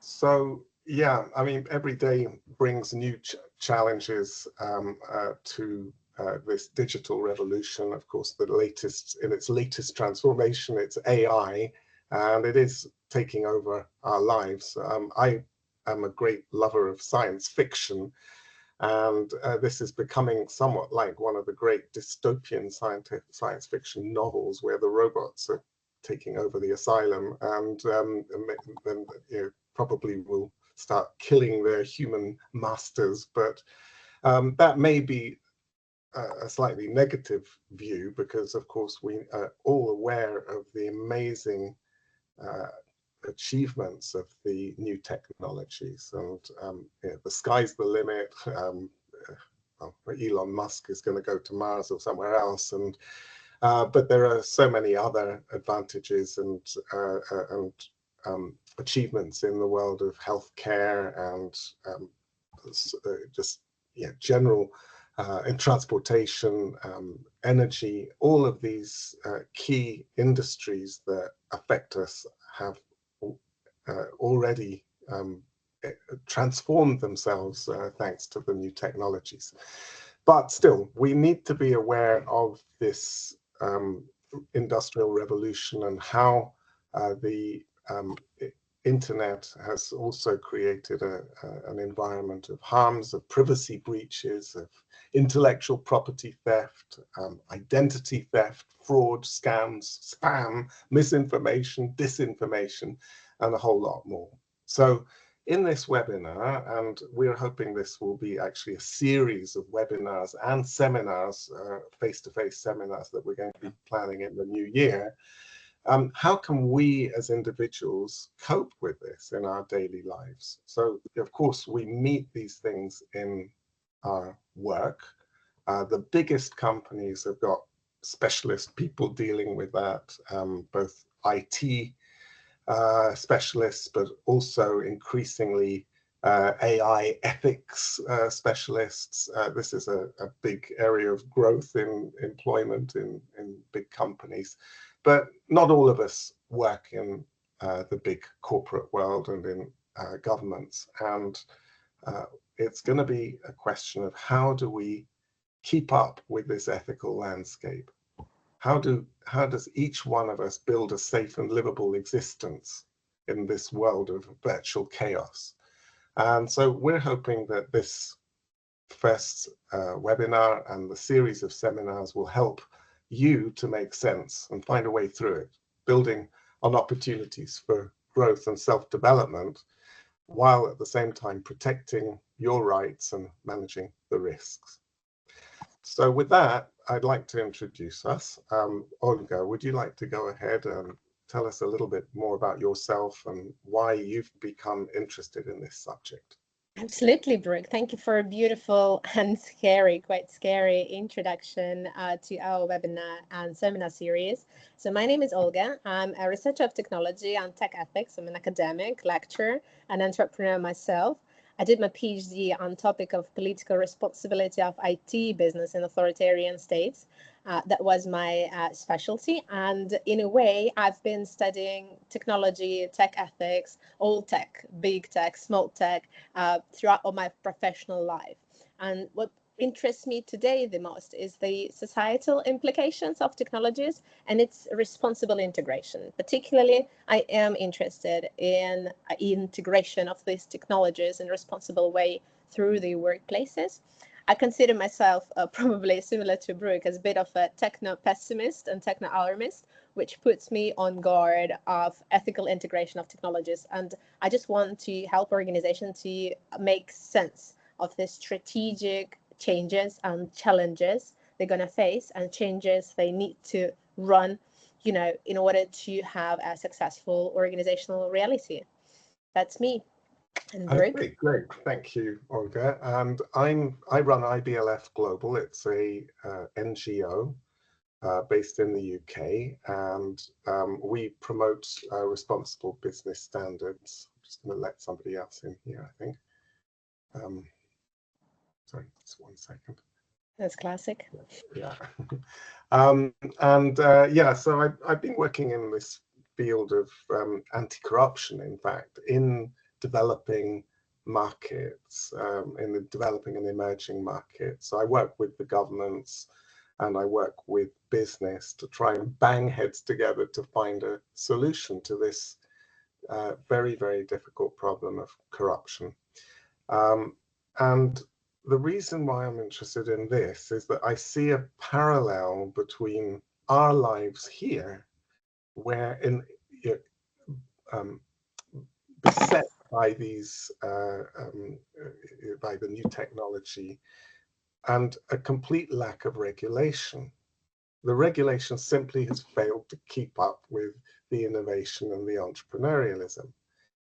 So yeah, I mean, every day brings new challenges to this digital revolution. Of course, in its latest transformation, it's AI, and it is taking over our lives. I am a great lover of science fiction, and this is becoming somewhat like one of the great dystopian science fiction novels where the robots are taking over the asylum, and then probably will start killing their human masters. But that may be a slightly negative view, because of course we are all aware of the amazing achievements of the new technologies, and the sky's the limit. Well, Elon Musk is going to go to Mars or somewhere else, and but there are so many other advantages and achievements in the world of healthcare and just general in transportation, energy. All of these key industries that affect us have already transformed themselves thanks to the new technologies. But still, we need to be aware of this industrial revolution and how the internet has also created an environment of harms, of privacy breaches, of intellectual property theft, identity theft, fraud, scams, spam, misinformation, disinformation, and a whole lot more. So in this webinar, and we're hoping this will be actually a series of webinars and seminars, face-to-face seminars that we're going to be planning in the new year, how can we as individuals cope with this in our daily lives? So of course we meet these things in our work. The biggest companies have got specialist people dealing with that, both IT specialists, but also increasingly AI ethics specialists. This is a big area of growth in employment in big companies. But not all of us work in the big corporate world and in governments. And it's going to be a question of how do we keep up with this ethical landscape? How does each one of us build a safe and livable existence in this world of virtual chaos? And so we're hoping that this first webinar and the series of seminars will help you to make sense and find a way through it, building on opportunities for growth and self-development, while at the same time protecting your rights and managing the risks. So with that, I'd like to introduce us. Olga, would you like to go ahead and tell us a little bit more about yourself and why you've become interested in this subject? Absolutely, Brook. Thank you for a beautiful and quite scary introduction to our webinar and seminar series. So my name is Olga. I'm a researcher of technology and tech ethics. I'm an academic, lecturer, and entrepreneur myself. I did my PhD on topic of political responsibility of IT business in authoritarian states. That was my specialty. And in a way, I've been studying technology, tech ethics, all tech, big tech, small tech, throughout all my professional life. And what interests me today the most is the societal implications of technologies and its responsible integration. Particularly, I am interested in integration of these technologies in a responsible way through the workplaces. I consider myself probably similar to Brook as a bit of a techno-pessimist and techno-alarmist, which puts me on guard of ethical integration of technologies. And I just want to help organizations to make sense of the strategic changes and challenges they're going to face and changes they need to run, in order to have a successful organizational reality. That's me. And Brook. Okay, great. Thank you, Olga. And I run IBLF Global. It's a NGO based in the UK, and we promote responsible business standards. I'm just going to let somebody else in here, I think. Sorry, just 1 second. That's classic. Yeah. Yeah, so I've been working in this field of anti-corruption, in fact, in developing markets, in the developing and emerging markets. So I work with the governments and I work with business to try and bang heads together to find a solution to this very, very difficult problem of corruption. And the reason why I'm interested in this is that I see a parallel between our lives here, where beset by these by the new technology and a complete lack of regulation. The regulation simply has failed to keep up with the innovation and the entrepreneurialism.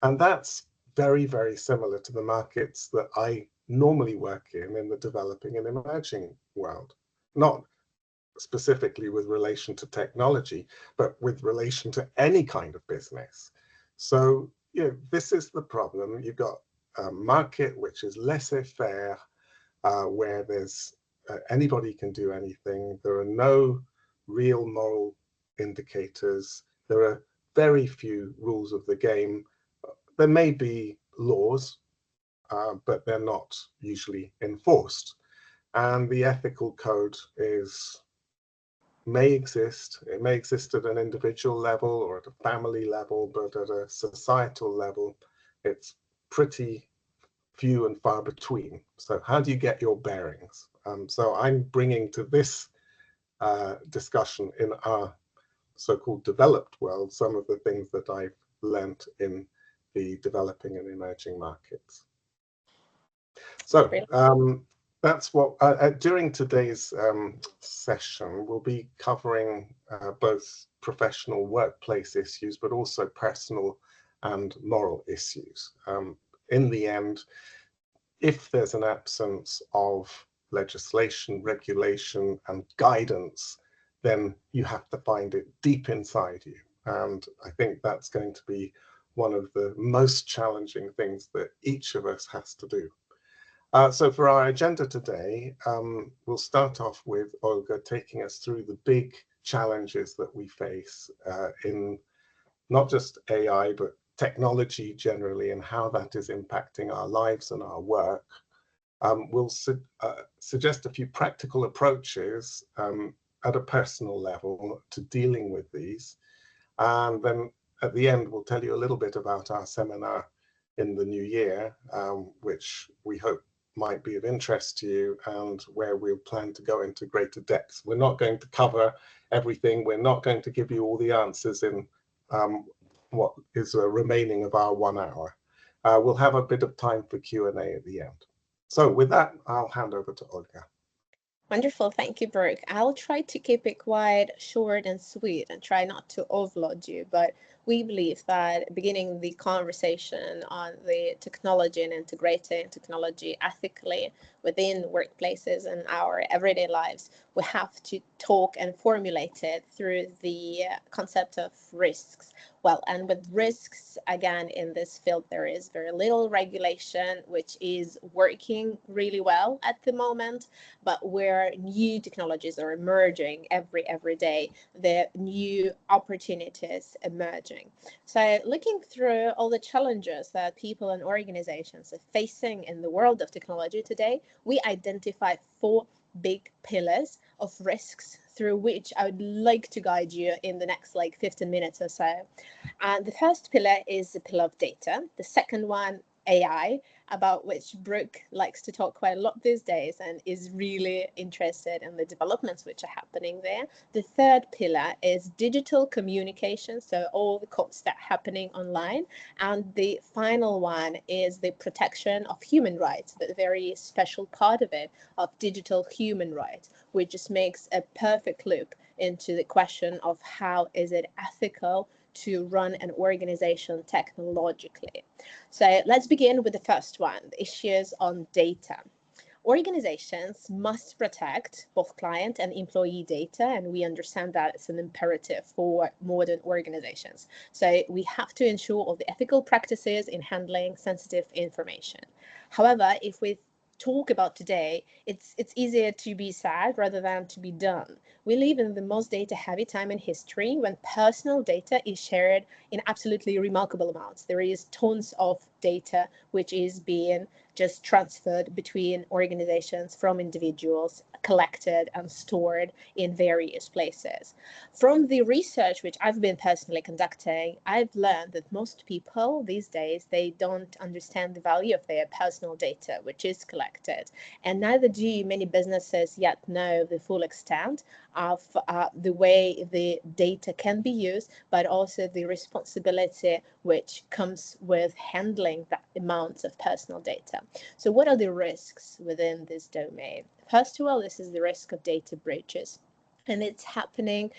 And that's very, very similar to the markets that I normally work in the developing and emerging world. Not specifically with relation to technology, but with relation to any kind of business. So, this is the problem. You've got a market which is laissez-faire, where there's anybody can do anything. There are no real moral indicators. There are very few rules of the game. There may be laws, but they're not usually enforced. And the ethical code may exist. It may exist at an individual level or at a family level, but at a societal level, it's pretty few and far between. So how do you get your bearings? So I'm bringing to this discussion in our so-called developed world some of the things that I've learnt in the developing and emerging markets. So that's what, during today's session, we'll be covering both professional workplace issues, but also personal and moral issues. In the end, if there's an absence of legislation, regulation, and guidance, then you have to find it deep inside you. And I think that's going to be one of the most challenging things that each of us has to do. So for our agenda today, we'll start off with Olga taking us through the big challenges that we face in not just AI, but technology generally, and how that is impacting our lives and our work. We'll suggest a few practical approaches at a personal level to dealing with these. And then at the end, we'll tell you a little bit about our seminar in the new year, which we hope might be of interest to you and where we'll plan to go into greater depth. We're not going to cover everything. We're not going to give you all the answers in what is remaining of our 1 hour. We'll have a bit of time for Q&A at the end. So with that, I'll hand over to Olga. Wonderful. Thank you, Brook. I'll try to keep it quite short and sweet and try not to overload you, but we believe that beginning the conversation on the technology and integrating technology ethically within workplaces and our everyday lives, we have to talk and formulate it through the concept of risks. Well, and with risks, again, in this field, there is very little regulation, which is working really well at the moment, but where new technologies are emerging every day, there are new opportunities emerging. So looking through all the challenges that people and organizations are facing in the world of technology today, we identify 4 big pillars of risks through which I would like to guide you in the next 15 minutes or so. And the first pillar is the pillar of data. The second one, AI, about which Brook likes to talk quite a lot these days and is really interested in the developments which are happening there. The third pillar is digital communication, so all the codes that are happening online. And the final one is the protection of human rights, the very special part of it, of digital human rights, which just makes a perfect loop into the question of how is it ethical to run an organization technologically. So let's begin with the first one, the issues on data. Organizations must protect both client and employee data, and we understand that it's an imperative for modern organizations. So we have to ensure all the ethical practices in handling sensitive information. However, if we talk about today, it's easier to be said rather than to be done. We live in the most data-heavy time in history when personal data is shared in absolutely remarkable amounts. There is tons of data which is being just transferred between organizations from individuals, collected and stored in various places. From the research which I've been personally conducting, I've learned that most people these days, they don't understand the value of their personal data, which is collected. And neither do many businesses yet know the full extent of the way the data can be used, but also the responsibility which comes with handling that amount of personal data. So what are the risks within this domain? First of all, this is the risk of data breaches. And it's happening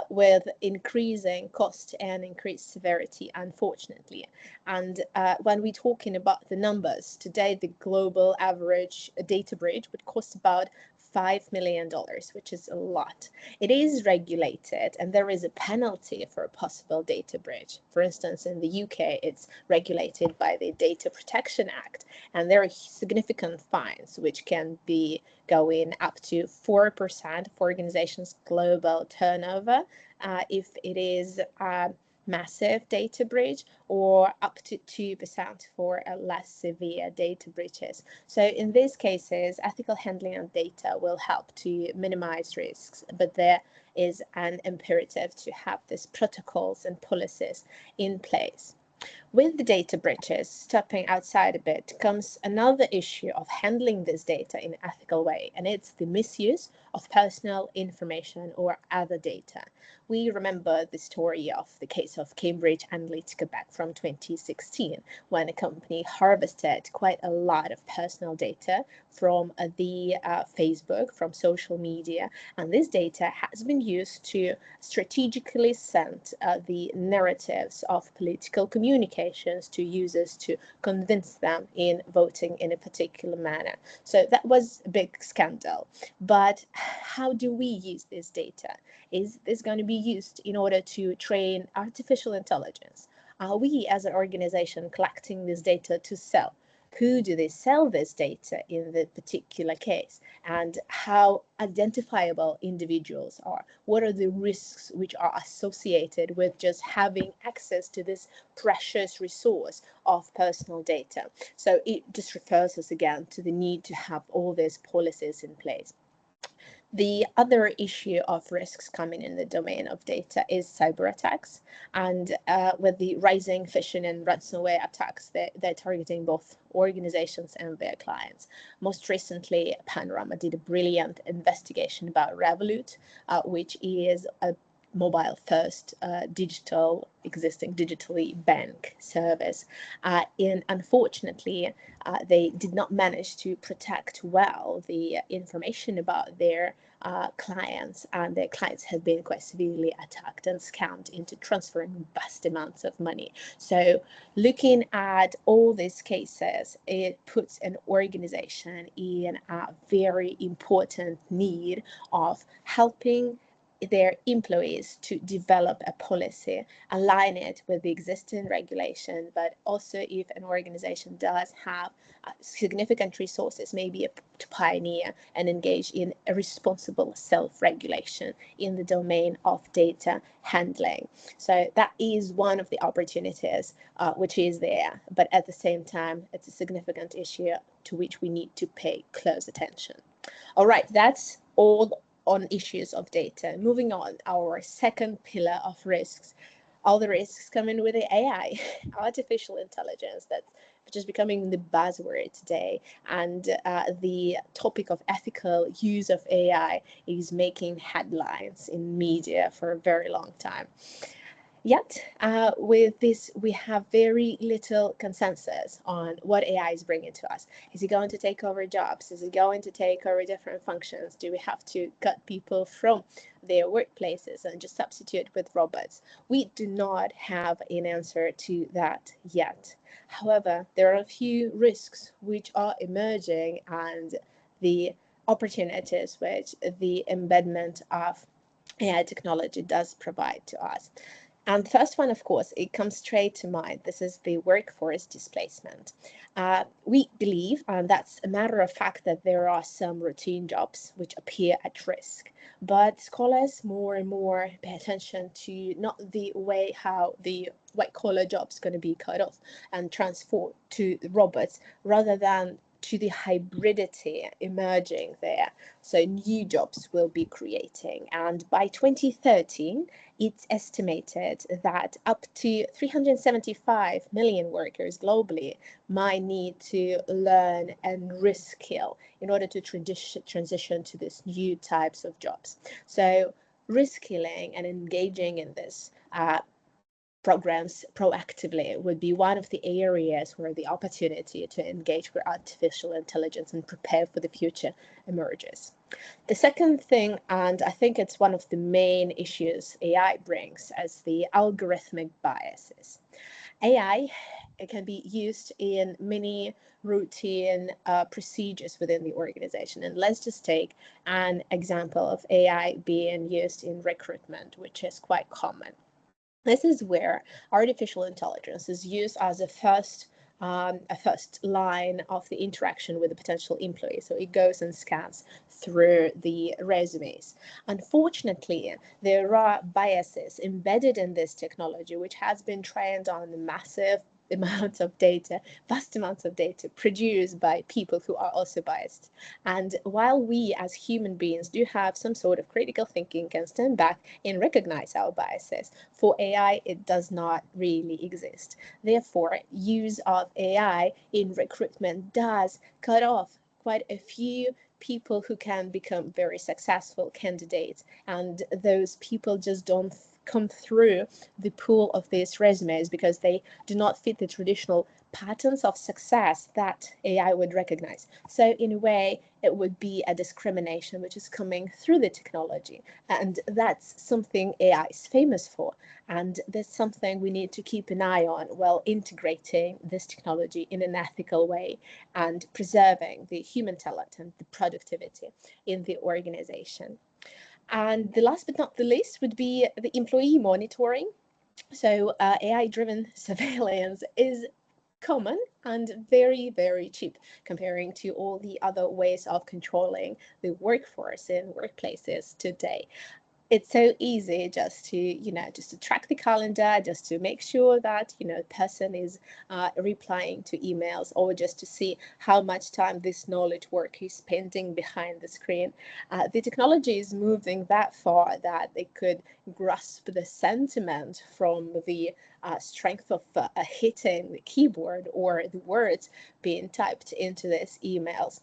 with increasing cost and increased severity, unfortunately. And when we're talking about the numbers, today the global average data breach would cost about $5 million, which is a lot. It is regulated and there is a penalty for a possible data breach. For instance, in the UK, it's regulated by the Data Protection Act, and there are significant fines which can be going up to 4% for organizations' global turnover if it is massive data breach, or up to 2% for a less severe data breaches. So in these cases, ethical handling of data will help to minimize risks, but there is an imperative to have these protocols and policies in place. With the data breaches, stepping outside a bit, comes another issue of handling this data in an ethical way, and it's the misuse of personal information or other data. We remember the story of the case of Cambridge Analytica back from 2016, when a company harvested quite a lot of personal data from the Facebook, from social media, and this data has been used to strategically send the narratives of political communications to users to convince them in voting in a particular manner. So that was a big scandal. But how do we use this data? Is this going to be used in order to train artificial intelligence? Are we as an organization collecting this data to sell? Who do they sell this data in the particular case? And how identifiable individuals are? What are the risks which are associated with just having access to this precious resource of personal data? So it just refers us again to the need to have all these policies in place. The other issue of risks coming in the domain of data is cyber attacks. And with the rising phishing and ransomware attacks, they're targeting both organizations and their clients. Most recently, Panorama did a brilliant investigation about Revolut, which is a mobile first digitally bank service. And unfortunately, they did not manage to protect well the information about their clients, and their clients have been quite severely attacked and scammed into transferring vast amounts of money. So looking at all these cases, it puts an organization in a very important need of helping their employees to develop a policy, align it with the existing regulation, but also if an organization does have significant resources, maybe to pioneer and engage in a responsible self-regulation in the domain of data handling. So that is one of the opportunities which is there, but at the same time, it's a significant issue to which we need to pay close attention. All right, that's all on issues of data. Moving on, our second pillar of risks. All the risks coming with the AI, artificial intelligence, that's just becoming the buzzword today. And the topic of ethical use of AI is making headlines in media for a very long time. Yet, with this, we have very little consensus on what AI is bringing to us. Is it going to take over jobs? Is it going to take over different functions? Do we have to cut people from their workplaces and just substitute with robots? We do not have an answer to that yet. However, there are a few risks which are emerging and the opportunities which the embedment of AI technology does provide to us. And the first one, of course, it comes straight to mind. This is the workforce displacement. We believe, and that's a matter of fact, that there are some routine jobs which appear at risk. But scholars more and more pay attention to not the way how the white collar jobs going to be cut off and transferred to the robots, rather than to the hybridity emerging there. So new jobs will be creating. And by 2013, it's estimated that up to 375 million workers globally might need to learn and reskill in order to transition to these new types of jobs. So reskilling and engaging in this programs proactively would be one of the areas where the opportunity to engage with artificial intelligence and prepare for the future emerges. The second thing, and I think it's one of the main issues AI brings, is the algorithmic biases. AI can be used in many routine procedures within the organization. And let's just take an example of AI being used in recruitment, which is quite common. This is where artificial intelligence is used as a first line of the interaction with a potential employee. So it goes and scans through the resumes. Unfortunately, there are biases embedded in this technology, which has been trained on the massive amounts of data, vast amounts of data produced by people who are also biased. And while we as human beings do have some sort of critical thinking, can stand back and recognize our biases, for AI, it does not really exist. Therefore, use of AI in recruitment does cut off quite a few people who can become very successful candidates, and those people just don't come through the pool of these resumes because they do not fit the traditional patterns of success that AI would recognize. So in a way, it would be a discrimination which is coming through the technology. And that's something AI is famous for. And that's something we need to keep an eye on while integrating this technology in an ethical way and preserving the human talent and the productivity in the organization. And the last but not the least would be the employee monitoring. So AI-driven surveillance is common and very, very cheap comparing to all the other ways of controlling the workforce in workplaces today. It's so easy just to track the calendar, just to make sure that the person is replying to emails, or just to see how much time this knowledge work is spending behind the screen. The technology is moving that far that they could grasp the sentiment from the strength of hitting the keyboard or the words being typed into these emails.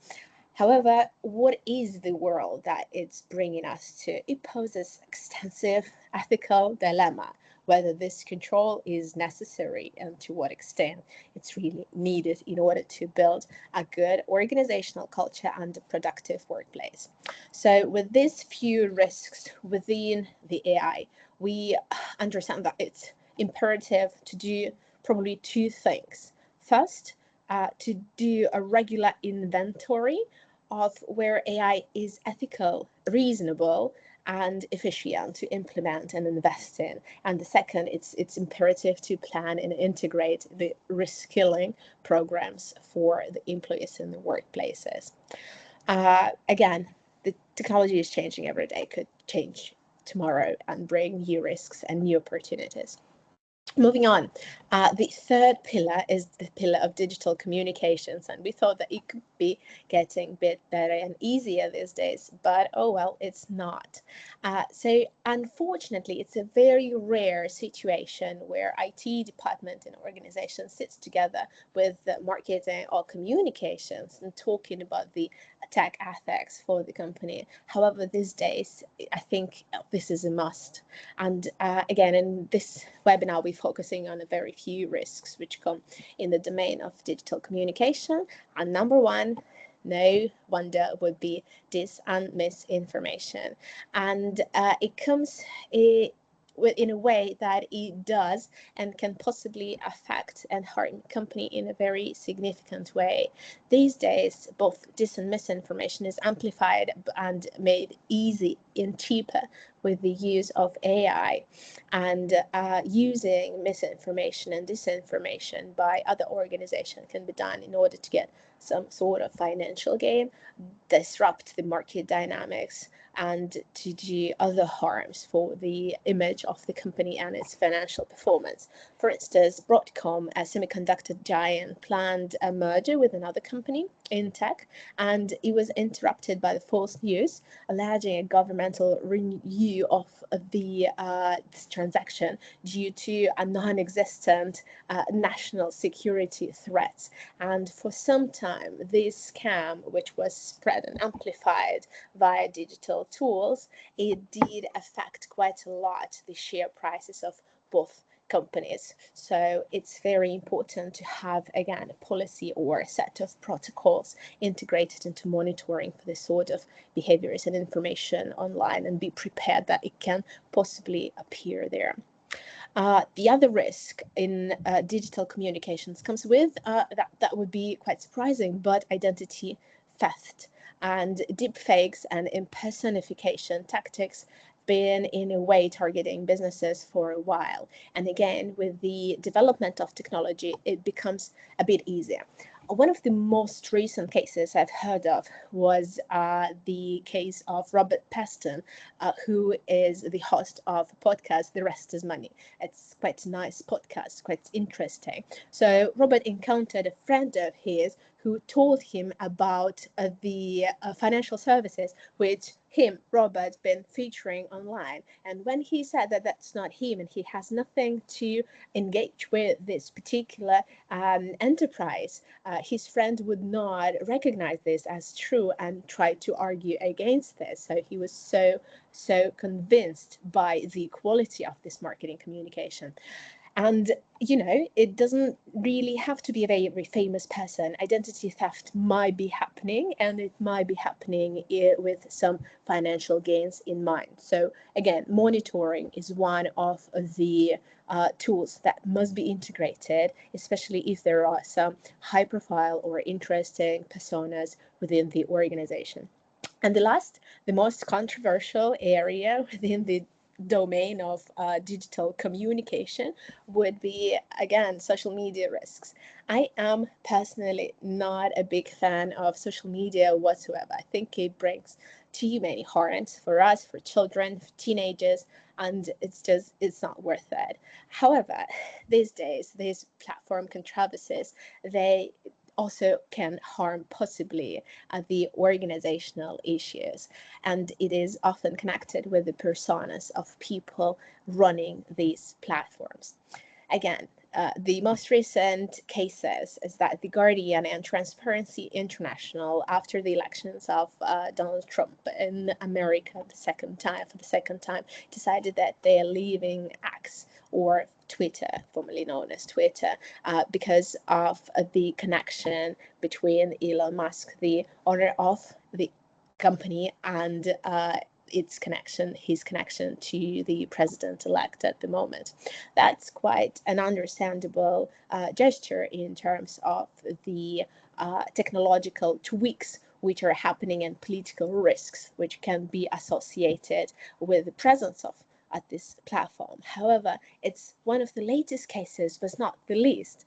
However, what is the world that it's bringing us to? It poses extensive ethical dilemma, whether this control is necessary and to what extent it's really needed in order to build a good organizational culture and a productive workplace. So with these few risks within the AI, we understand that it's imperative to do probably two things. First, to do a regular inventory of where AI is ethical, reasonable, and efficient to implement and invest in. And the second, it's imperative to plan and integrate the reskilling programs for the employees in the workplaces. Again, the technology is changing every day, could change tomorrow and bring new risks and new opportunities. Moving on, the third pillar is the pillar of digital communications, and we thought that it could be getting a bit better and easier these days, but oh well, it's not. So unfortunately, it's a very rare situation where IT department in organization sits together with the marketing or communications and talking about the tech ethics for the company. However, these days, I think this is a must. And again, in this webinar, we're focusing on a very few risks which come in the domain of digital communication. And number one, no wonder, would be dis and misinformation. And it comes in a way that it does and can possibly affect and harm company in a very significant way. These days, both dis and misinformation is amplified and made easy and cheaper with the use of AI and using misinformation and disinformation by other organizations can be done in order to get some sort of financial gain, disrupt the market dynamics, and to do other harms for the image of the company and its financial performance. For instance, Broadcom, a semiconductor giant, planned a merger with another company in tech, and it was interrupted by the false news alleging a governmental review of the this transaction due to a non-existent national security threat. And for some time, this scam, which was spread and amplified via digital tools, it did affect quite a lot the share prices of both companies. So it's very important to have, again, a policy or a set of protocols integrated into monitoring for this sort of behaviors and information online, and be prepared that it can possibly appear there. The other risk in digital communications comes with, that would be quite surprising, but identity theft. And deepfakes and impersonification tactics been in a way targeting businesses for a while. And again, with the development of technology, it becomes a bit easier. One of the most recent cases I've heard of was the case of Robert Peston, who is the host of a podcast, The Rest is Money. It's quite a nice podcast, quite interesting. So Robert encountered a friend of his who told him about the financial services which Robert, been featuring online. And when he said that that's not him and he has nothing to engage with this particular enterprise, his friend would not recognize this as true and tried to argue against this. So he was so convinced by the quality of this marketing communication. And, it doesn't really have to be a very famous person. Identity theft might be happening, and it might be happening with some financial gains in mind. So again, monitoring is one of the tools that must be integrated, especially if there are some high profile or interesting personas within the organization. And the most controversial area within the domain of digital communication would be, again, social media risks. I am personally not a big fan of social media whatsoever. I think it brings too many harms for us, for children, for teenagers, and it's not worth it. However, these days, these platform controversies, they also can harm possibly the organizational issues. And it is often connected with the personas of people running these platforms. Again, the most recent cases is that The Guardian and Transparency International, after the elections of Donald Trump in America for the second time, decided that they're leaving X, or Twitter, formerly known as Twitter, because of the connection between Elon Musk, the owner of the company, and his connection to the president-elect at the moment. That's quite an understandable gesture in terms of the technological tweaks which are happening and political risks which can be associated with the presence of at this platform. However, it's one of the latest cases, but not the least.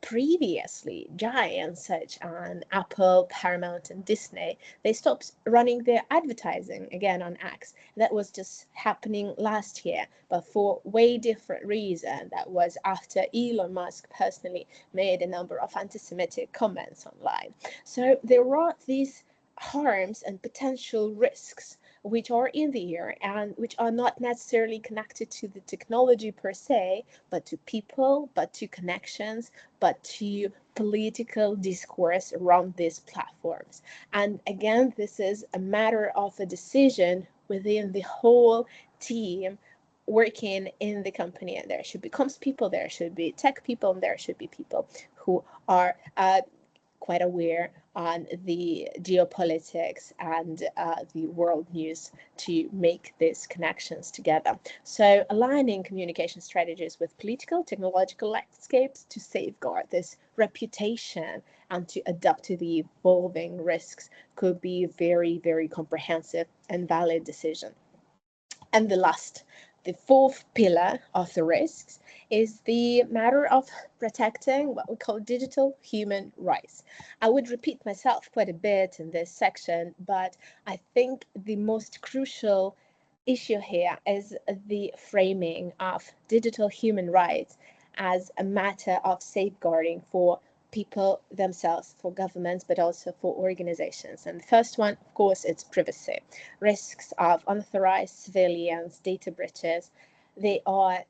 Previously, giants such as Apple, Paramount, and Disney, they stopped running their advertising again on X. That was just happening last year, but for way different reason. That was after Elon Musk personally made a number of anti-Semitic comments online. So there are these harms and potential risks which are in the air and which are not necessarily connected to the technology per se, but to people, but to connections, but to political discourse around these platforms. And again, this is a matter of a decision within the whole team working in the company, and there should be comms people, there should be tech people, and there should be people who are quite aware on the geopolitics and the world news to make these connections together. So aligning communication strategies with political, technological landscapes to safeguard this reputation and to adapt to the evolving risks could be a very, very comprehensive and valid decision. And the fourth pillar of the risks is the matter of protecting what we call digital human rights. I would repeat myself quite a bit in this section, but I think the most crucial issue here is the framing of digital human rights as a matter of safeguarding for people themselves, for governments, but also for organizations. And the first one, of course, it's privacy. Risks of unauthorized surveillance, data breaches, they are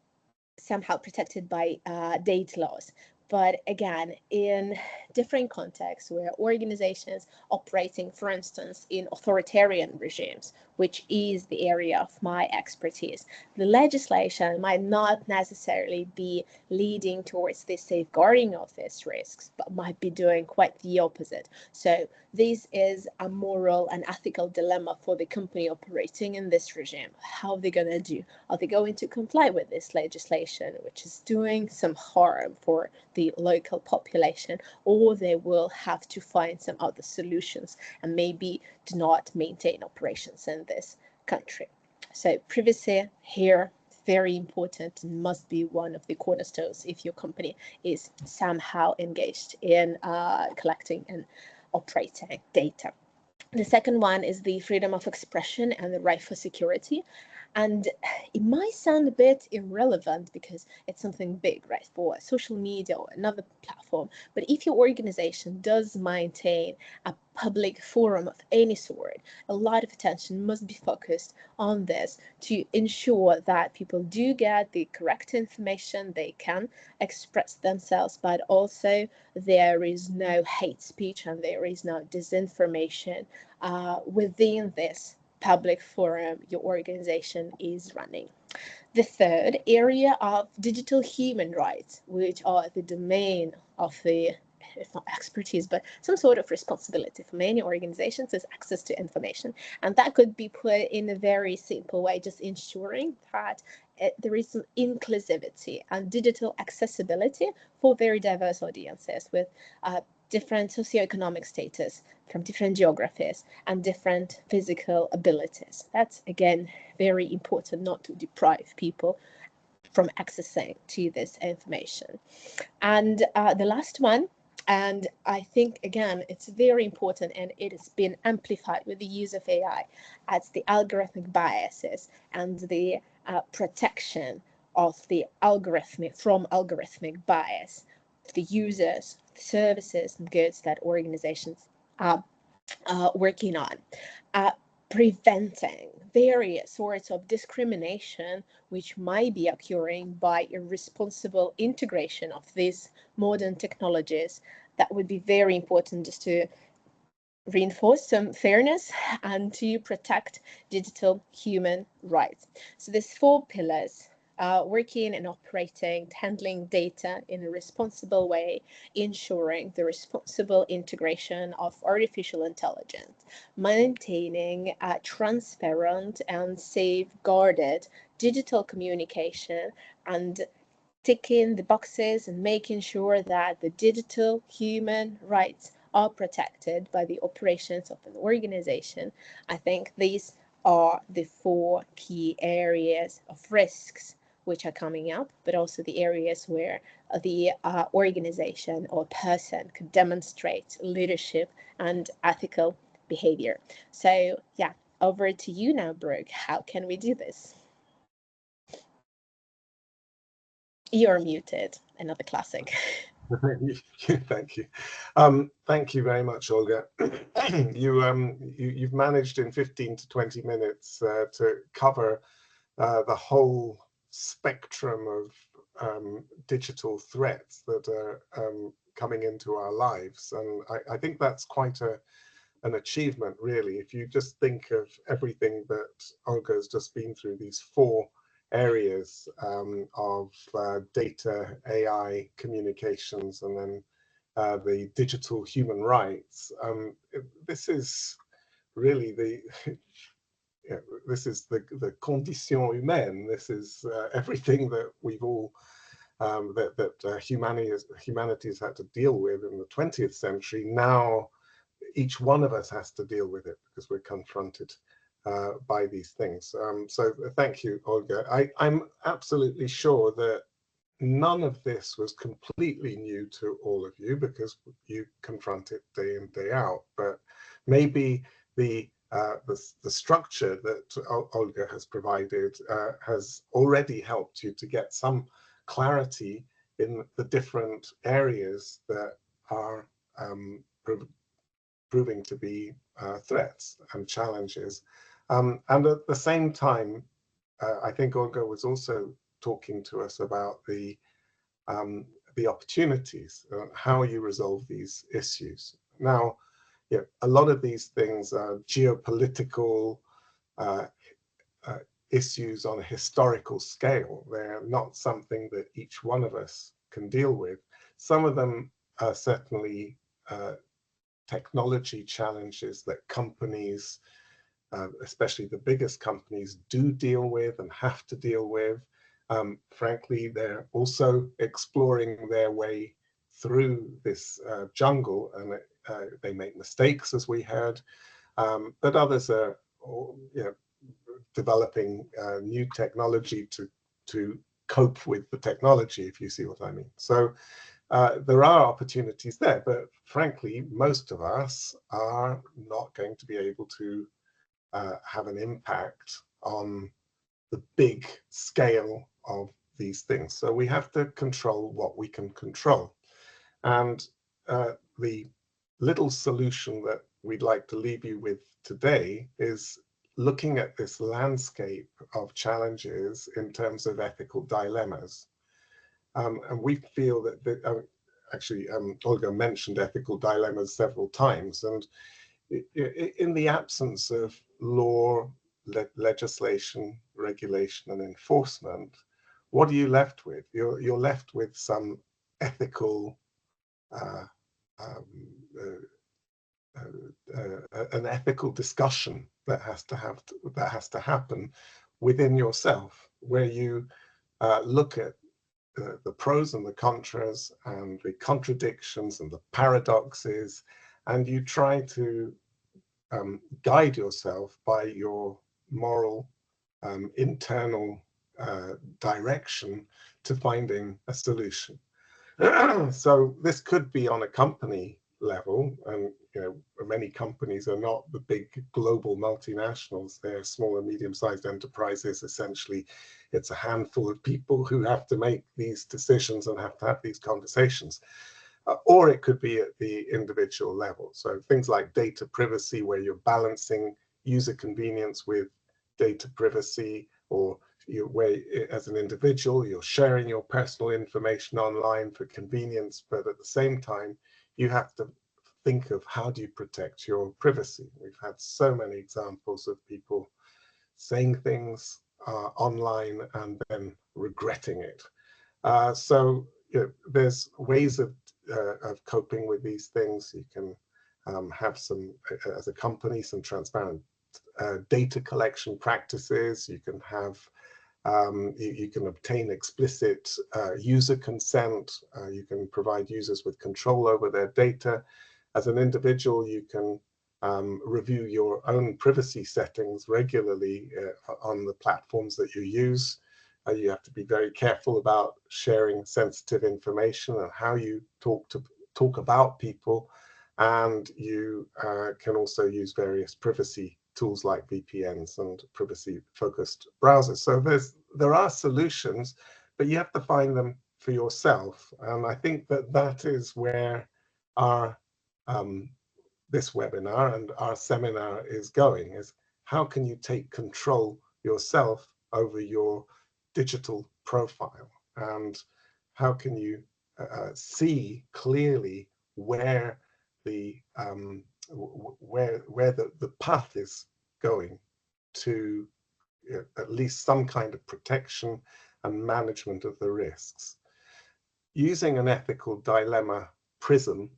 somehow protected by data laws. But again, in different contexts where organizations operating, for instance, in authoritarian regimes, which is the area of my expertise, the legislation might not necessarily be leading towards the safeguarding of these risks, but might be doing quite the opposite. So this is a moral and ethical dilemma for the company operating in this regime. How are they going to do? Are they going to comply with this legislation, which is doing some harm for the local population, or they will have to find some other solutions and maybe do not maintain operations in this country? So privacy here, very important, and must be one of the cornerstones if your company is somehow engaged in collecting and operating data. The second one is the freedom of expression and the right for security. And it might sound a bit irrelevant because it's something big, right, for social media or another platform. But if your organization does maintain a public forum of any sort, a lot of attention must be focused on this to ensure that people do get the correct information, they can express themselves, but also there is no hate speech and there is no disinformation within this public forum your organization is running. The third area of digital human rights, which are the domain of the, if not expertise, but some sort of responsibility for many organizations, is access to information. And that could be put in a very simple way, just ensuring that there is some inclusivity and digital accessibility for very diverse audiences with different socioeconomic status, from different geographies and different physical abilities. That's, again, very important, not to deprive people from accessing to this information. And the last one, and I think, again, it's very important and it has been amplified with the use of AI, as the algorithmic biases and the protection of the algorithmic bias, the users, the services and goods that organizations are working on. Preventing various sorts of discrimination which might be occurring by irresponsible integration of these modern technologies. That would be very important, just to reinforce some fairness and to protect digital human rights. So these four pillars, working and operating, handling data in a responsible way, ensuring the responsible integration of artificial intelligence, maintaining a transparent and safeguarded digital communication, and ticking the boxes and making sure that the digital human rights are protected by the operations of an organization. I think these are the four key areas of risks which are coming up, but also the areas where the organization or person could demonstrate leadership and ethical behavior. So yeah, over to you now, Brook. How can we do this? You're muted. Another classic. Thank you. Thank you very much, Olga. You've managed in 15 to 20 minutes to cover the whole spectrum of digital threats that are coming into our lives. And I think that's quite an achievement, really. If you just think of everything that Olga has just been through, these four areas of data, AI, communications, and then the digital human rights. This is really the this is the condition humaine. This is everything that we've all humanity has had to deal with in the 20th century. Now each one of us has to deal with it because we're confronted by these things. So thank you, Olga. I'm absolutely sure that none of this was completely new to all of you because you confront it day in, day out. But maybe the structure that Olga has provided has already helped you to get some clarity in the different areas that are proving to be threats and challenges. And at the same time, I think Olga was also talking to us about the opportunities, how you resolve these issues. Now, a lot of these things are geopolitical issues on a historical scale. They're not something that each one of us can deal with. Some of them are certainly technology challenges that companies, especially the biggest companies, do deal with and have to deal with. Frankly, they're also exploring their way through this jungle, and they make mistakes, as we heard, but others are developing new technology to cope with the technology, if you see what I mean. So there are opportunities there, but frankly, most of us are not going to be able to have an impact on the big scale of these things. So we have to control what we can control. And the little solution that we'd like to leave you with today is looking at this landscape of challenges in terms of ethical dilemmas. And we feel that, actually, Olga mentioned ethical dilemmas several times. And in the absence of law, legislation, regulation, and enforcement, what are you left with? You're left with some ethical, an ethical discussion that has to happen within yourself, where you look at the pros and the contras and the contradictions and the paradoxes, and you try to guide yourself by your moral internal direction to finding a solution. So this could be on a company level, and many companies are not the big global multinationals. They're small and medium-sized enterprises. Essentially, it's a handful of people who have to make these decisions and have to have these conversations. Or it could be at the individual level. So things like data privacy, where you're balancing user convenience with data privacy, or where as an individual, you're sharing your personal information online for convenience, but at the same time, you have to think of how do you protect your privacy. We've had so many examples of people saying things online and then regretting it. So there's ways of coping with these things. You can have some, as a company, some transparent data collection practices. You can have, you can obtain explicit user consent. You can provide users with control over their data. As an individual, you can review your own privacy settings regularly on the platforms that you use. You have to be very careful about sharing sensitive information and how you talk about people. And you can also use various privacy tools like VPNs and privacy-focused browsers. So there are solutions, but you have to find them for yourself. And I think that is where our this webinar and our seminar is going, is how can you take control yourself over your digital profile, and how can you see clearly where the path is going to at least some kind of protection and management of the risks. Using an ethical dilemma prism,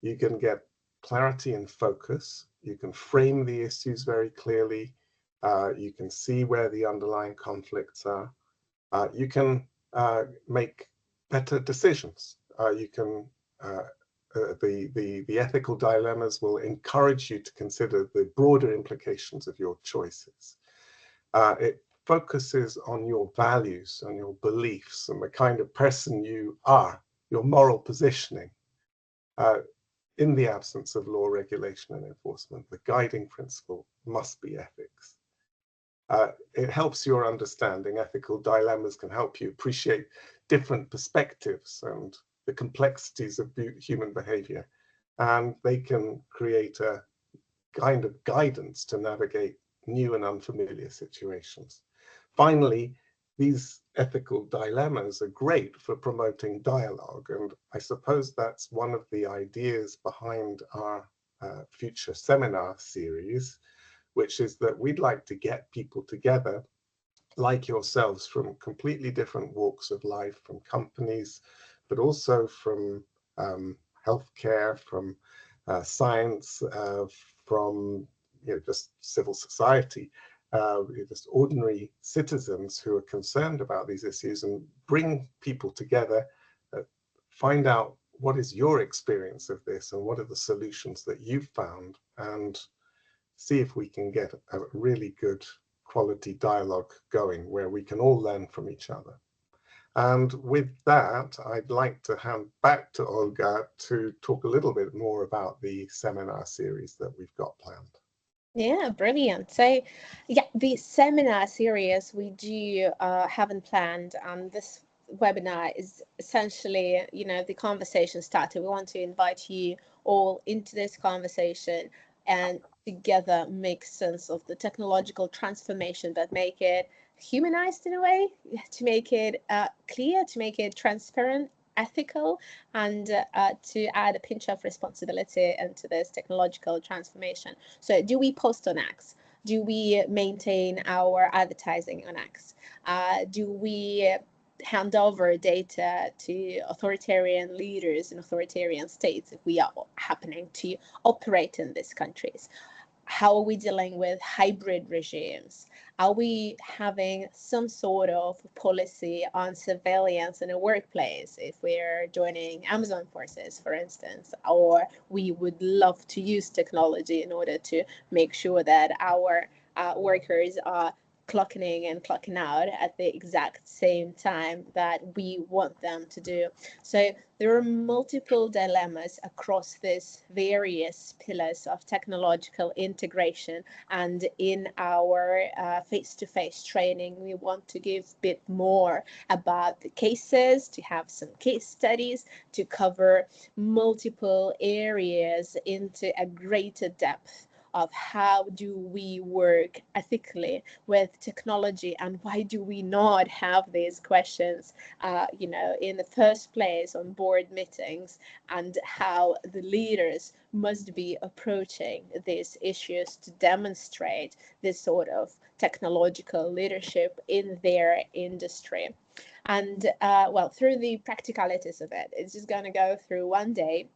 you can get clarity and focus. You can frame the issues very clearly. You can see where the underlying conflicts are. You can make better decisions. You can the ethical dilemmas will encourage you to consider the broader implications of your choices. It focuses on your values and your beliefs and the kind of person you are, your moral positioning. In the absence of law, regulation, and enforcement, the guiding principle must be ethics. It helps your understanding. Ethical dilemmas can help you appreciate different perspectives and the complexities of human behavior, and they can create a kind of guidance to navigate new and unfamiliar situations. Finally, these ethical dilemmas are great for promoting dialogue, and I suppose that's one of the ideas behind our future seminar series, which is that we'd like to get people together like yourselves from completely different walks of life, from companies, but also from healthcare, from science, from just civil society, just ordinary citizens who are concerned about these issues, and bring people together, find out what is your experience of this and what are the solutions that you've found, and see if we can get a really good quality dialogue going where we can all learn from each other. And with that, I'd like to hand back to Olga to talk a little bit more about the seminar series that we've got planned. Yeah, brilliant. So, yeah, the seminar series we do haven't planned, and this webinar is essentially, the conversation starter. We want to invite you all into this conversation and together make sense of the technological transformation that make it humanized in a way, to make it clear, to make it transparent, ethical, and to add a pinch of responsibility into this technological transformation. So do we post on X? Do we maintain our advertising on X? Do we hand over data to authoritarian leaders in authoritarian states if we are happening to operate in these countries? How are we dealing with hybrid regimes? Are we having some sort of policy on surveillance in a workplace if we're joining Amazon forces, for instance, or we would love to use technology in order to make sure that our workers are clocking in and clocking out at the exact same time that we want them to do. So there are multiple dilemmas across these various pillars of technological integration, and in our face-to-face training we want to give a bit more about the cases, to have some case studies, to cover multiple areas into a greater depth of how do we work ethically with technology, and why do we not have these questions in the first place on board meetings, and how the leaders must be approaching these issues to demonstrate this sort of technological leadership in their industry. And through the practicalities of it, it's just going to go through one day.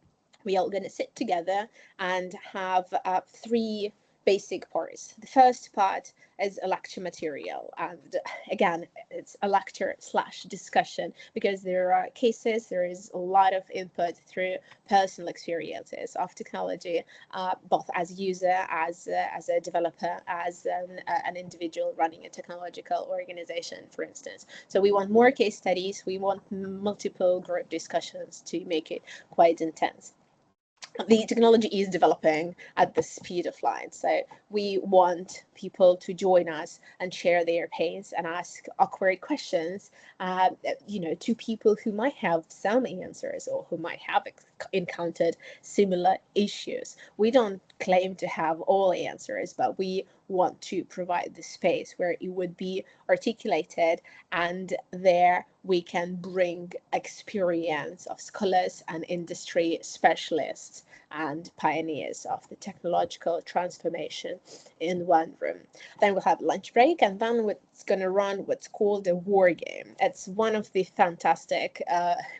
We are going to sit together and have 3 basic parts. The first part is a lecture material, and again, it's a lecture / discussion because there are cases, there is a lot of input through personal experiences of technology, both as a user, as a developer, as an individual running a technological organization, for instance. So we want more case studies, we want multiple group discussions to make it quite intense. The technology is developing at the speed of light, so we want people to join us and share their pains and ask awkward questions, to people who might have some answers or who might have encountered similar issues. We don't claim to have all answers, but we want to provide the space where it would be articulated, and there we can bring experience of scholars and industry specialists and pioneers of the technological transformation in one room. Then we'll have lunch break, and then it's going to run what's called a war game. It's one of the fantastic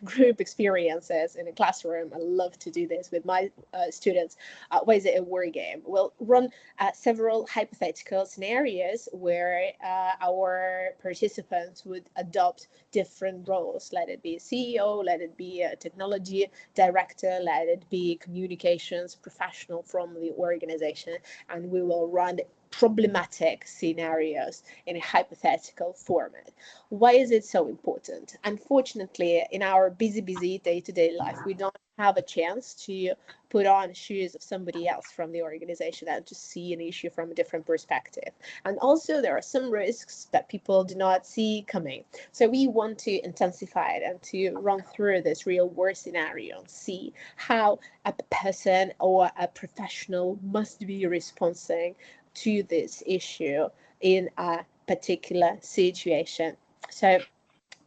group experiences in a classroom. I love to do this with my students. Why is it a war game? We'll run several hypothetical scenarios where our participants would adopt different roles. Let it be a CEO, let it be a technology director, let it be communications professional from the organization, and we will run problematic scenarios in a hypothetical format. Why is it so important? Unfortunately, in our busy day-to-day life, we don't have a chance to put on shoes of somebody else from the organization and to see an issue from a different perspective. And also there are some risks that people do not see coming. So we want to intensify it and to run through this real world scenario and see how a person or a professional must be responding to this issue in a particular situation. So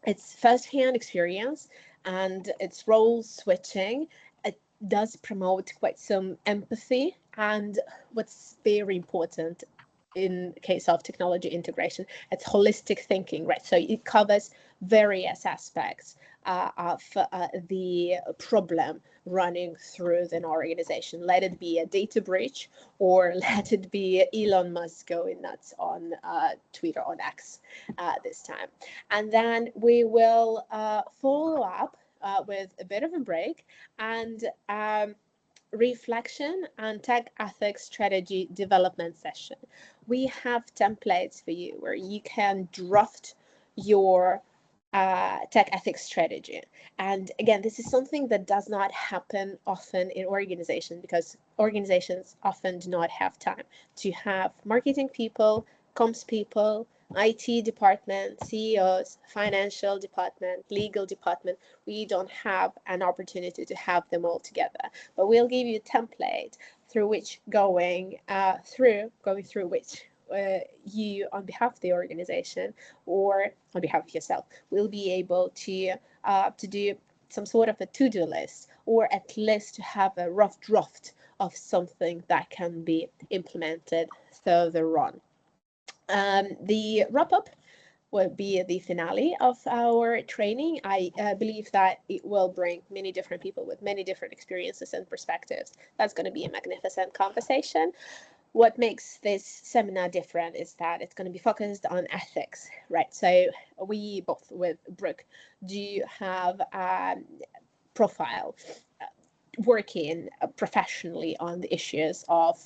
it's first-hand experience and it's role switching. It does promote quite some empathy, and what's very important in case of technology integration, it's holistic thinking, right? So it covers various aspects of the problem running through an organization. Let it be a data breach, or let it be Elon Musk going nuts on Twitter, on X this time. And then we will follow up with a bit of a break and reflection and tech ethics strategy development session. We have templates for you where you can draft your tech ethics strategy. And again, this is something that does not happen often in organizations, because organizations often do not have time to have marketing people, comms people, IT department, CEOs, financial department, legal department. We don't have an opportunity to have them all together, but we'll give you a template through which going through which you, on behalf of the organization or on behalf of yourself, will be able to do some sort of a to-do list, or at least to have a rough draft of something that can be implemented further on. The wrap-up will be the finale of our training. I believe that it will bring many different people with many different experiences and perspectives. That's going to be a magnificent conversation. What makes this seminar different is that it's going to be focused on ethics, right? So we both with Brook do have a profile working professionally on the issues of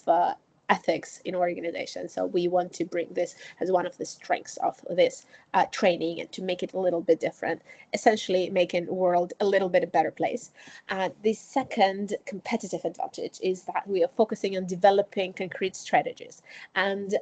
ethics in organizations. So we want to bring this as one of the strengths of this training, and to make it a little bit different, essentially making the world a little bit a better place. The second competitive advantage is that we are focusing on developing concrete strategies and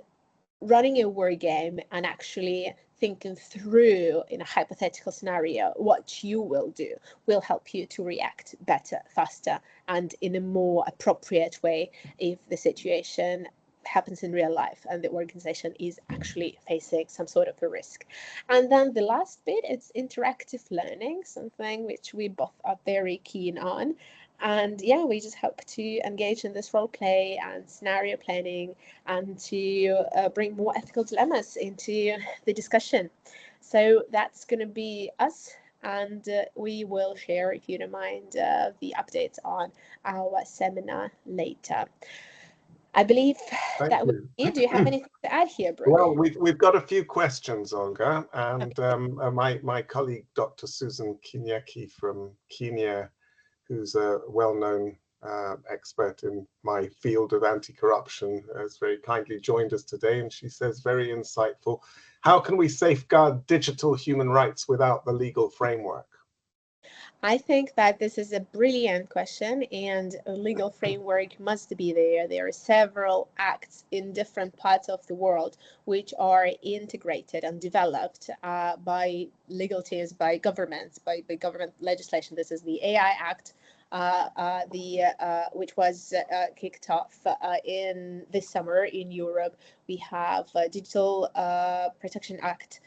running a war game and actually thinking through in a hypothetical scenario what you will do will help you to react better, faster, and in a more appropriate way if the situation happens in real life and the organization is actually facing some sort of a risk. And then the last bit is interactive learning, something which we both are very keen on. And yeah, we just hope to engage in this role play and scenario planning and to bring more ethical dilemmas into the discussion. So that's going to be us, and we will share, if you don't mind, the updates on our seminar later. I believe that would be it. Do you have anything to add here, Brook? Well, we've got a few questions, Olga, and my colleague, Dr. Susan Kinyeki from Kenya, who's a well-known expert in my field of anti-corruption, has very kindly joined us today, and she says, very insightful, how can we safeguard digital human rights without the legal framework? I think that this is a brilliant question, and a legal framework must be there. There are several acts in different parts of the world which are integrated and developed by legal teams, by governments, by government legislation. This is the AI Act, which was kicked off in this summer in Europe. We have Digital Protection Act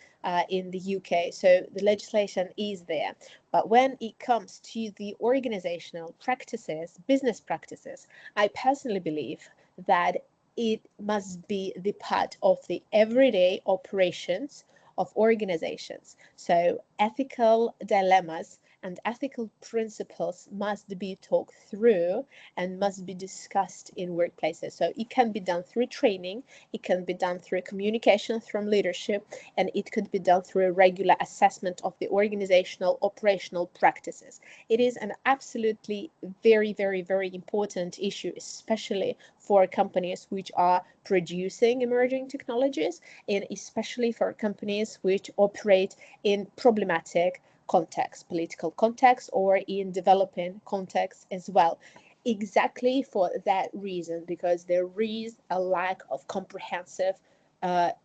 in the UK. So the legislation is there. But when it comes to the organizational practices, business practices, I personally believe that it must be the part of the everyday operations of organizations. So ethical dilemmas and ethical principles must be talked through and must be discussed in workplaces. So it can be done through training, it can be done through communication from leadership, and it could be done through a regular assessment of the organizational operational practices. It is an absolutely very, very, very important issue, especially for companies which are producing emerging technologies, and especially for companies which operate in problematic context, political context, or in developing context as well. Exactly for that reason, because there is a lack of comprehensive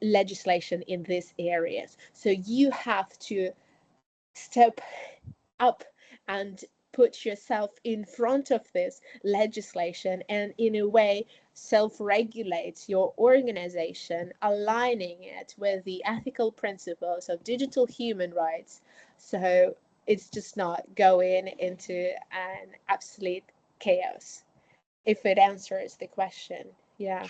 legislation in these areas. So you have to step up and put yourself in front of this legislation and in a way self-regulate your organization, aligning it with the ethical principles of digital human rights. So it's just not going into an absolute chaos, if it answers the question. Yeah.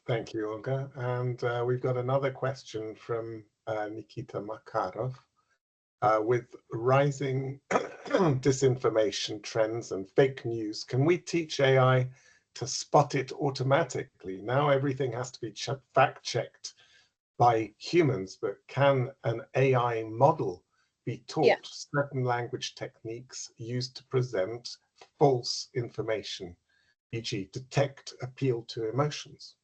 Thank you, Olga. And we've got another question from Nikita Makarov. With rising disinformation trends and fake news, can we teach AI to spot it automatically? Now everything has to be fact-checked by humans, but can an AI model be taught certain language techniques used to present false information, e.g. detect appeal to emotions?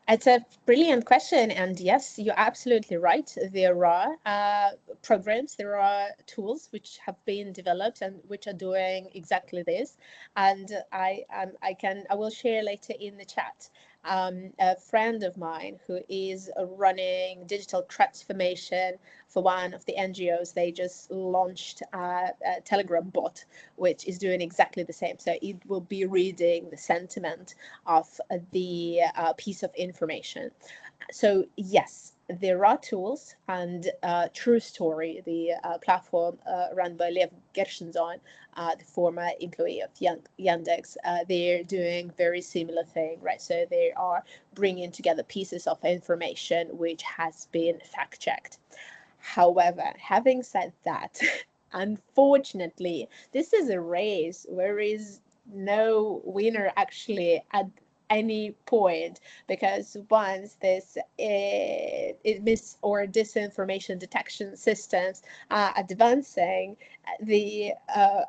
It's a brilliant question, and yes, you're absolutely right. There are programs, there are tools which have been developed and which are doing exactly this. And I will share later in the chat. A friend of mine who is running digital transformation for one of the NGOs, they just launched a Telegram bot, which is doing exactly the same. So it will be reading the sentiment of the piece of information. So yes, there are tools, and True Story, the platform run by Lev Gershenzon, the former employee of Yandex, they're doing very similar thing, right? So they are bringing together pieces of information which has been fact-checked. However, having said that, unfortunately, this is a race where is no winner actually at any point, because once this mis or disinformation detection systems are advancing, the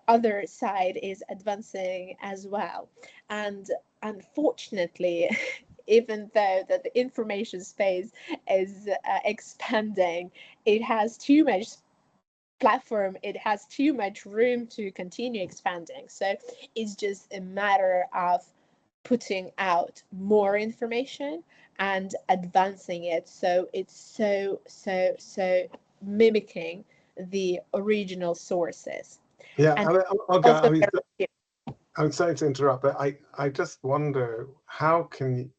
other side is advancing as well. And unfortunately, even though that the information space is expanding, it has too much platform, it has too much room to continue expanding. So it's just a matter of putting out more information and advancing it, so it's so mimicking the original sources. Yeah, And Olga, I'm sorry to interrupt, but I just wonder, how can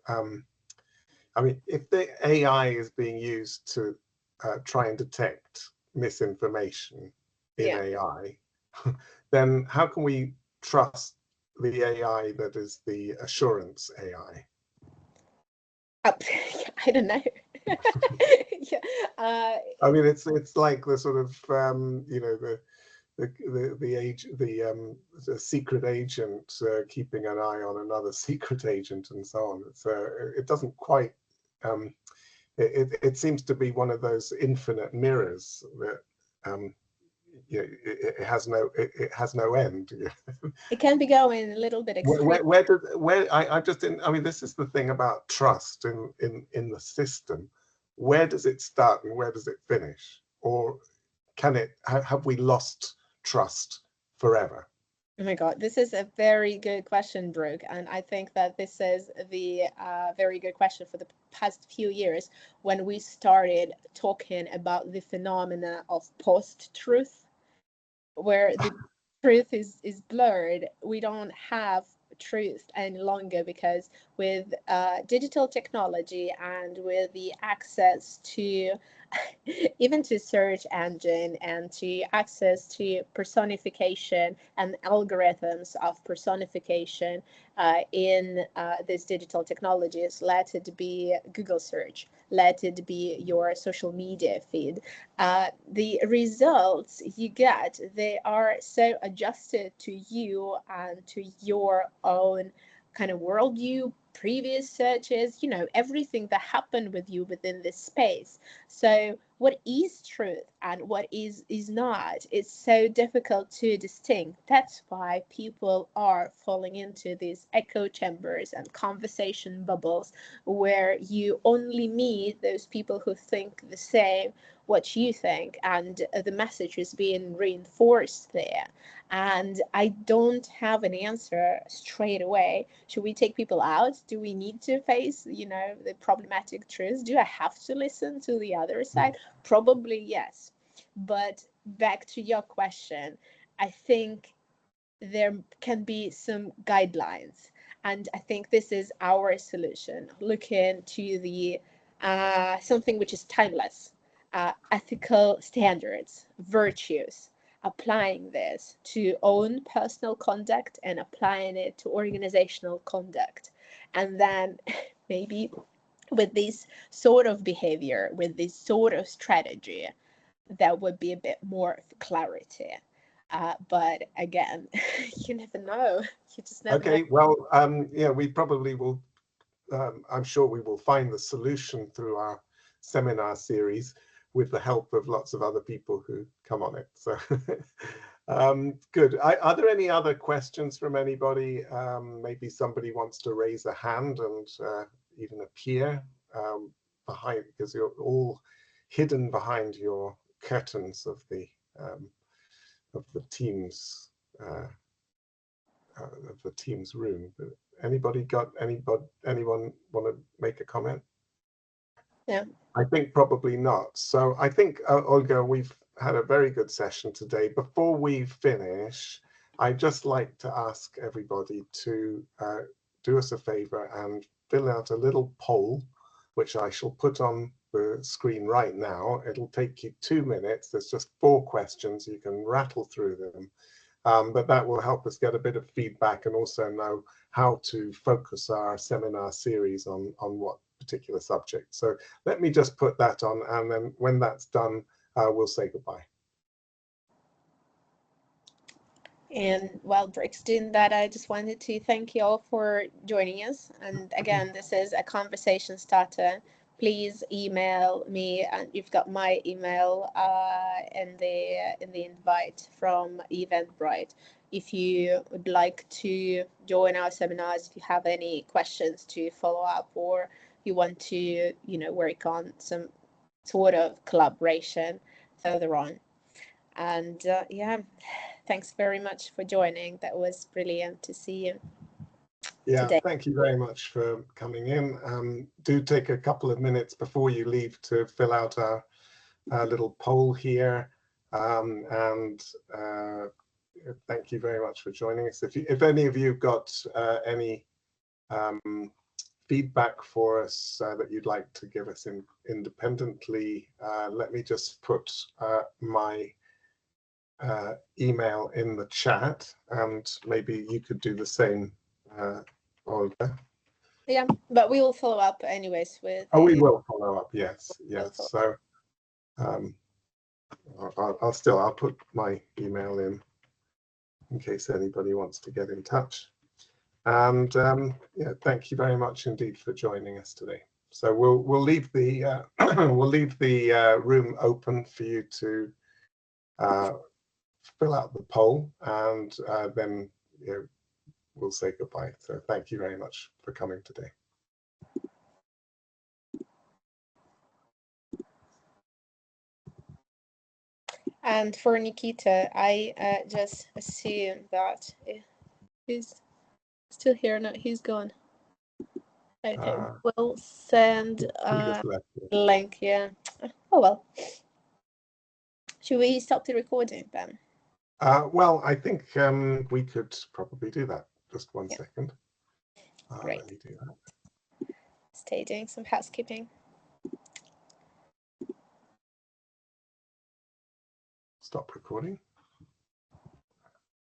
I mean, if the AI is being used to try and detect misinformation in AI, then how can we trust the AI that is the assurance AI? I don't know. Yeah, I mean, it's like the sort of you know, the secret agent keeping an eye on another secret agent and so on. It's it doesn't quite it seems to be one of those infinite mirrors that you know, it has no end. it can be going a little bit extreme. I just didn't, I mean, this is the thing about trust in the system. Where does it start and where does it finish? Or can it, have we lost trust forever? Oh my God, this is a very good question, Brook. And I think that this is the very good question for the past few years, when we started talking about the phenomena of post-truth, where the truth is blurred. We don't have truth any longer, because with digital technology and with the access to even to search engine and to access to personification and algorithms of personification in these digital technologies. Let it be Google search, let it be your social media feed. The results you get, they are so adjusted to you and to your own kind of worldview, previous searches, everything that happened with you within this space. So what is truth and what is not, it's so difficult to distinct. That's why people are falling into these echo chambers and conversation bubbles where you only meet those people who think the same what you think, and the message is being reinforced there. And I don't have an answer straight away. Should we take people out? Do we need to face, the problematic truths? Do I have to listen to the other side? Probably yes. But back to your question, I think there can be some guidelines. And I think this is our solution, looking to the something which is timeless, ethical standards, virtues, applying this to own personal conduct and applying it to organizational conduct. And then maybe with this sort of behavior, with this sort of strategy, there would be a bit more of clarity. But again, you never know. You just never know. Okay, well, yeah, we probably will, I'm sure we will find the solution through our seminar series with the help of lots of other people who come on it. So good. Are there any other questions from anybody? Maybe somebody wants to raise a hand and even appear behind, because you're all hidden behind your curtains of the Teams room. Anyone want to make a comment? Yeah. I think probably not. So I think, Olga, we've had a very good session today. Before we finish, I'd just like to ask everybody to do us a favor and fill out a little poll, which I shall put on the screen right now. It'll take you 2 minutes. There's just 4 questions. You can rattle through them. But that will help us get a bit of feedback and also know how to focus our seminar series on what particular subject. So let me just put that on, and then when that's done, we'll say goodbye. And while Brook's doing that, I just wanted to thank you all for joining us. And again, this is a conversation starter. Please email me, and you've got my email in the invite from Eventbrite. If you would like to join our seminars, if you have any questions to follow up, or you want to, work on some sort of collaboration further on. And yeah, thanks very much for joining. That was brilliant to see you. Yeah, today. Thank you very much for coming in. Do take a couple of minutes before you leave to fill out our little poll here. And thank you very much for joining us. If any of you got any feedback for us that you'd like to give us independently, let me just put my email in the chat, and maybe you could do the same, Olga. Yeah, but we will follow up anyways with. Oh, we will follow up. Yes. So I'll put my email in case anybody wants to get in touch. And yeah, thank you very much indeed for joining us today. So we'll leave the room open for you to fill out the poll, and then we'll say goodbye. So thank you very much for coming today. And for Nikita, I just assume that he's still here. No, he's gone. Okay, we'll send a link. Yeah. Oh well. Should we stop the recording then? Well, I think we could probably do that. Just one second. Great. Let me do that. Stay doing some housekeeping. stop recording.